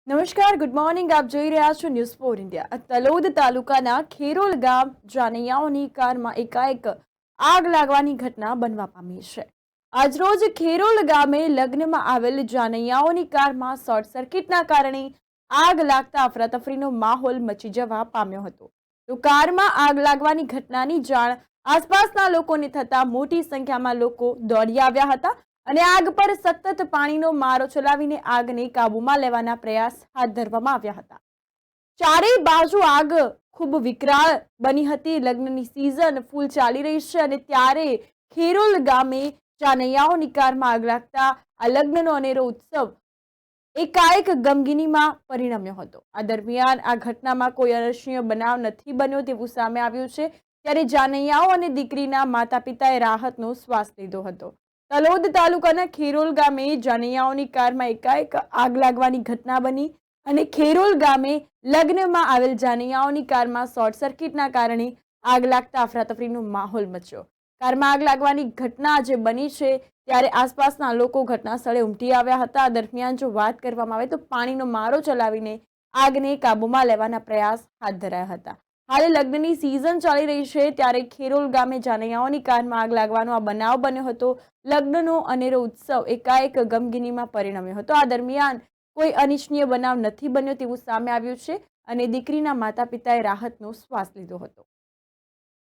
નમસ્કાર, good morning. આપ જોઈ રહ્યા છો ન્યૂઝ ફોર ઇન્ડિયા. તલોદ તાલુકાના ખેરોલ ગામ જાનૈયાઓની કારમાં એકાએક આગ લાગવાની ઘટના બનવા પામી છે. આજરોજ ખેરોલ ગામે લગ્નમાં આવેલ જાનૈયાઓની કારમાં શોર્ટ સર્કિટના કારણે આગ લાગતા અફરાતફરીનો માહોલ મચી જવા પામ્યો હતો. તો કારમાં આગ લાગવાની ઘટનાની જાણ આસપાસના લોકોને થતા મોટી સંખ્યામાં લોકો દોડી આવ્યા હતા અને આગ પર સતત પાણીનો મારો ચલાવીને આગને કાબૂમાં લેવાના પ્રયાસ હાથ ધરવામાં આવ્યા હતા. ચારેય બાજુ આગ ખૂબ વિકરાળ બની હતી. લગ્નની સિઝન ફૂલ ચાલી રહી છે અને ત્યારે ખેરોલ ગામે જાનૈયાઓની કારમાં આગ લાગતા આ લગ્નનો અનેરો ઉત્સવ એકાએક ગમગીનીમાં પરિણમ્યો હતો. આ દરમિયાન આ ઘટનામાં કોઈ અનિચ્છનીય બનાવ નથી બન્યો તેવું સામે આવ્યું છે. ત્યારે જાનૈયાઓ અને દીકરીના માતા પિતાએ રાહતનો શ્વાસ લીધો હતો. તલોદ તાલુકાના ખેરોલ ગામે જાનૈયાઓની કારમાં એકાએક આગ લાગવાની ઘટના બની અને ખેરોલ ગામે લગ્નમાં આવેલ જાનૈયાઓની કારમાં શોર્ટ સર્કિટના કારણે આગ લાગતા અફરાતફરીનો માહોલ મચ્યો. કારમાં આગ લાગવાની ઘટના જે બની છે ત્યારે આસપાસના લોકો ઘટના સ્થળે ઉમટી આવ્યા હતા. દરમિયાન જો વાત કરવામાં આવે તો પાણીનો મારો ચલાવીને આગને કાબૂમાં લેવાના પ્રયાસ હાથ ધરાયા હતા. હાલે લગ્નની સિઝન ચાલી રહી છે ત્યારે ખેરોલ ગામે જાનૈયાઓની કારમાં આગ લાગવાનો આ બનાવ બન્યો હતો. લગ્નનો અનેરો ઉત્સવ એકાએક ગમગીનીમાં પરિણમ્યો હતો. આ દરમિયાન કોઈ અનિચ્છનીય બનાવ નથી બન્યો તેવું સામે આવ્યું છે અને દીકરીના માતા પિતાએ રાહતનો શ્વાસ લીધો હતો.